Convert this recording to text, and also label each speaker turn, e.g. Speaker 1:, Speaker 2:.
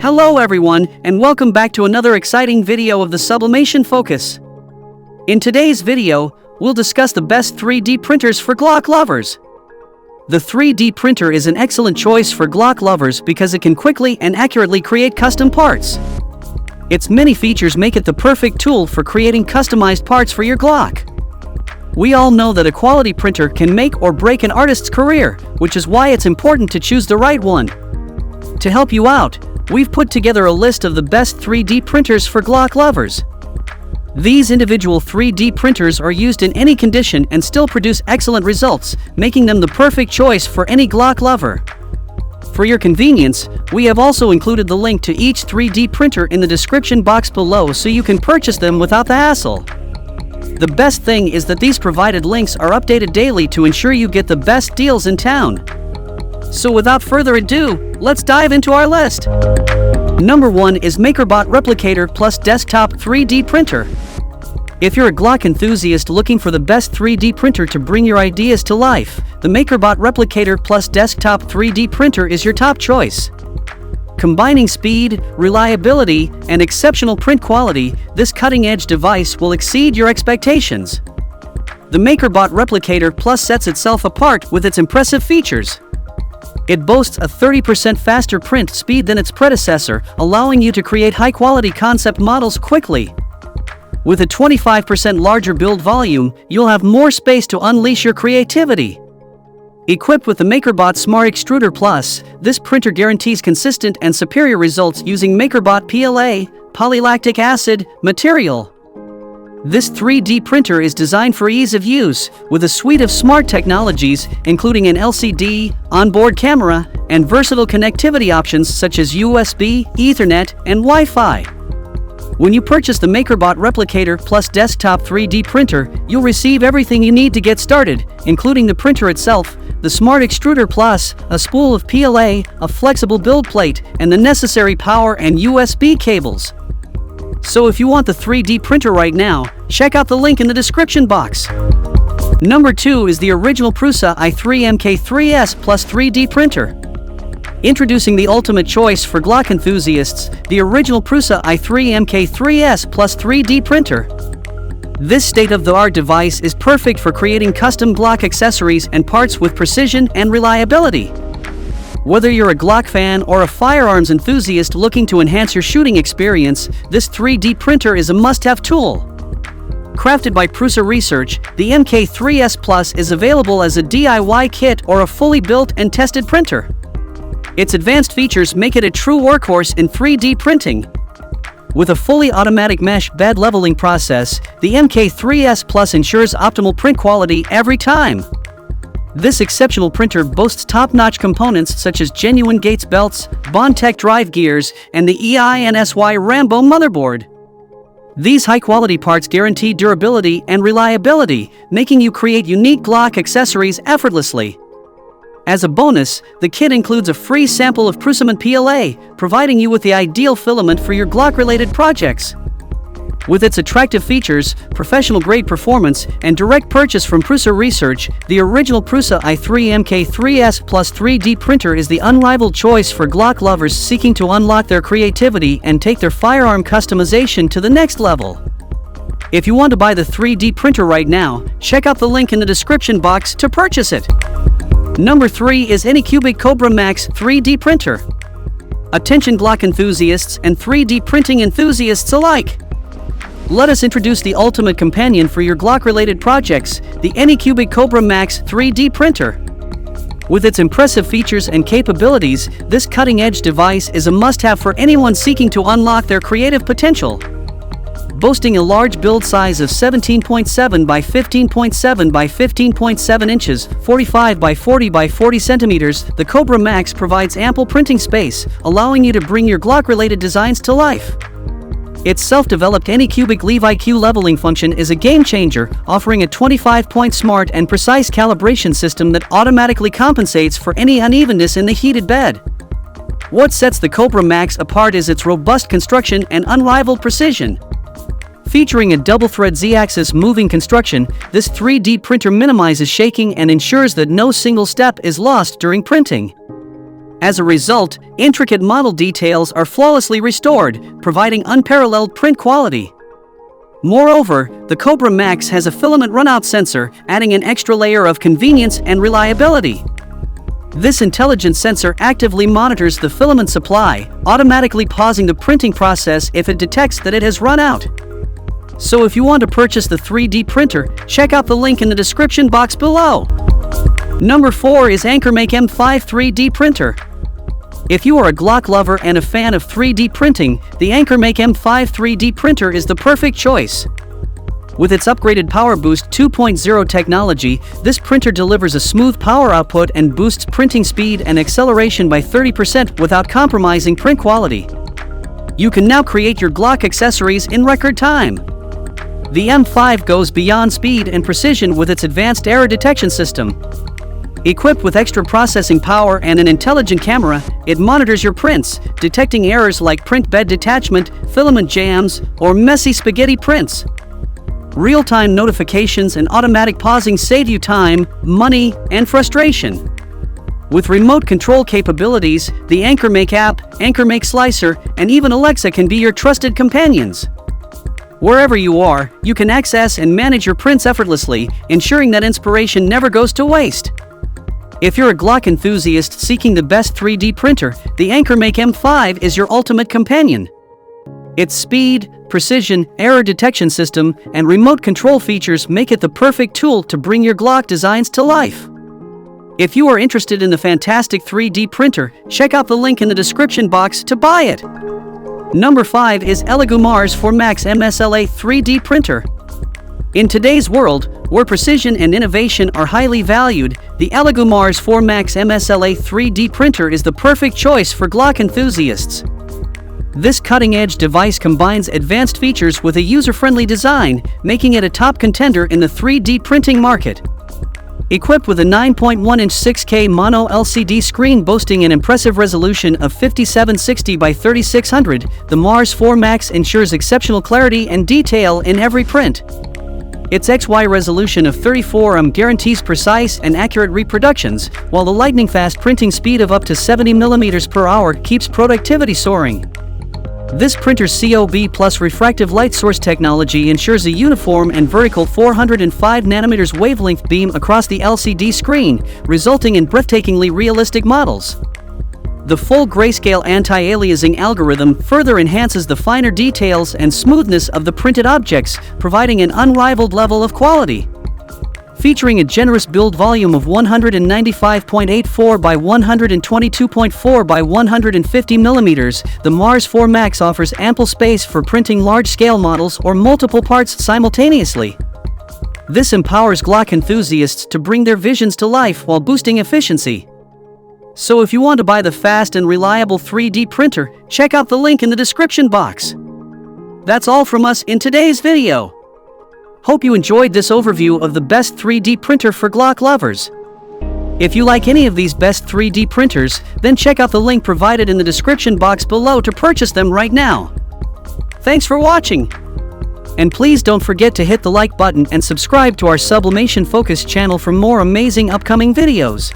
Speaker 1: Hello everyone, and welcome back to another exciting video of the Sublimation Focus. In today's video, we'll discuss the best 3D printers for Glock lovers. The 3D printer is an excellent choice for Glock lovers because it can quickly and accurately create custom parts. Its many features make it the perfect tool for creating customized parts for your Glock. We all know that a quality printer can make or break an artist's career, which is why it's important to choose the right one. To help you out, we've put together a list of the best 3D printers for Glock lovers. These individual 3D printers are used in any condition and still produce excellent results, making them the perfect choice for any Glock lover. For your convenience, we have also included the link to each 3D printer in the description box below so you can purchase them without the hassle. The best thing is that these provided links are updated daily to ensure you get the best deals in town. So without further ado, let's dive into our list. Number 1 is MakerBot Replicator Plus Desktop 3D Printer. If you're a Glock enthusiast looking for the best 3D printer to bring your ideas to life, the MakerBot Replicator Plus Desktop 3D Printer is your top choice. Combining speed, reliability, and exceptional print quality, this cutting-edge device will exceed your expectations. The MakerBot Replicator Plus sets itself apart with its impressive features. It boasts a 30% faster print speed than its predecessor, allowing you to create high-quality concept models quickly. With a 25% larger build volume, you'll have more space to unleash your creativity. Equipped with the MakerBot Smart Extruder Plus, this printer guarantees consistent and superior results using MakerBot PLA, polylactic acid, material. This 3D printer is designed for ease of use, with a suite of smart technologies, including an LCD, onboard camera, and versatile connectivity options such as USB, Ethernet, and Wi-Fi. When you purchase the MakerBot Replicator Plus Desktop 3D printer, you'll receive everything you need to get started, including the printer itself, the Smart Extruder Plus, a spool of PLA, a flexible build plate, and the necessary power and USB cables. So if you want the 3D printer right now, check out the link in the description box. Number 2 is the original Prusa i3 MK3S Plus 3D printer. Introducing the ultimate choice for Glock enthusiasts, the original Prusa i3 MK3S Plus 3D printer. This state-of-the-art device is perfect for creating custom Glock accessories and parts with precision and reliability. Whether you're a Glock fan or a firearms enthusiast looking to enhance your shooting experience, this 3D printer is a must-have tool. Crafted by Prusa Research, the MK3S Plus is available as a DIY kit or a fully built and tested printer. Its advanced features make it a true workhorse in 3D printing. With a fully automatic mesh bed leveling process, the MK3S Plus ensures optimal print quality every time. This exceptional printer boasts top-notch components such as genuine Gates belts, Bondtech drive gears, and the EINSY Rambo motherboard. These high-quality parts guarantee durability and reliability, making you create unique Glock accessories effortlessly. As a bonus, the kit includes a free sample of Prusa PLA, providing you with the ideal filament for your Glock-related projects. With its attractive features, professional-grade performance, and direct purchase from Prusa Research, the original Prusa i3 MK3S Plus 3D printer is the unrivaled choice for Glock lovers seeking to unlock their creativity and take their firearm customization to the next level. If you want to buy the 3D printer right now, check out the link in the description box to purchase it. Number 3 is Anycubic Cobra Max 3D printer. Attention Glock enthusiasts and 3D printing enthusiasts alike. Let us introduce the ultimate companion for your Glock-related projects, the Anycubic Cobra Max 3D printer. With its impressive features and capabilities, this cutting-edge device is a must-have for anyone seeking to unlock their creative potential. Boasting a large build size of 17.7 by 15.7 by 15.7 inches, 45 by 40 by 40 centimeters, the Cobra Max provides ample printing space, allowing you to bring your Glock-related designs to life. Its self-developed Anycubic Levi Q leveling function is a game-changer, offering a 25-point smart and precise calibration system that automatically compensates for any unevenness in the heated bed. What sets the Cobra Max apart is its robust construction and unrivaled precision. Featuring a double-thread Z-axis moving construction, this 3D printer minimizes shaking and ensures that no single step is lost during printing. As a result, intricate model details are flawlessly restored, providing unparalleled print quality. Moreover, the Cobra Max has a filament runout sensor, adding an extra layer of convenience and reliability. This intelligent sensor actively monitors the filament supply, automatically pausing the printing process if it detects that it has run out. So if you want to purchase the 3D printer, check out the link in the description box below. Number 4 is Anchormake M5 3D printer. If you are a Glock lover and a fan of 3D printing, the Anchormake M5 3D printer is the perfect choice. With its upgraded Power Boost 2.0 technology, this printer delivers a smooth power output and boosts printing speed and acceleration by 30% without compromising print quality. You can now create your Glock accessories in record time. The M5 goes beyond speed and precision with its advanced error detection system. Equipped with extra processing power and an intelligent camera, it monitors your prints, detecting errors like print bed detachment, filament jams, or messy spaghetti prints. Real-time notifications and automatic pausing save you time, money, and frustration. With remote control capabilities, the Anchormake app, Anchormake Slicer, and even Alexa can be your trusted companions. Wherever you are, you can access and manage your prints effortlessly, ensuring that inspiration never goes to waste. If you're a Glock enthusiast seeking the best 3D printer, the Anchormake M5 is your ultimate companion. Its speed, precision, error detection system, and remote control features make it the perfect tool to bring your Glock designs to life. If you are interested in the fantastic 3D printer, check out the link in the description box to buy it. Number 5 is Elegumars 4 Max MSLA 3D printer. In today's world, where precision and innovation are highly valued, the Elegumars 4 Max MSLA 3D printer is the perfect choice for Glock enthusiasts. This cutting-edge device combines advanced features with a user-friendly design, making it a top contender in the 3D printing market. Equipped with a 9.1-inch 6K mono LCD screen boasting an impressive resolution of 5760 by 3600, the Mars 4 Max ensures exceptional clarity and detail in every print. Its XY resolution of 34 guarantees precise and accurate reproductions, while the lightning-fast printing speed of up to 70 mm per hour keeps productivity soaring. This printer's COB plus refractive light source technology ensures a uniform and vertical 405 nanometers wavelength beam across the LCD screen, resulting in breathtakingly realistic models. The full grayscale anti-aliasing algorithm further enhances the finer details and smoothness of the printed objects, providing an unrivaled level of quality. Featuring a generous build volume of 195.84 by 122.4 by 150 mm, the Mars 4 Max offers ample space for printing large-scale models or multiple parts simultaneously. This empowers Glock enthusiasts to bring their visions to life while boosting efficiency. So if you want to buy the fast and reliable 3D printer, check out the link in the description box. That's all from us in today's video. Hope you enjoyed this overview of the best 3D printer for Glock lovers. If you like any of these best 3D printers, then check out the link provided in the description box below to purchase them right now. Thanks for watching. And please don't forget to hit the like button and subscribe to our Sublimation Focus channel for more amazing upcoming videos.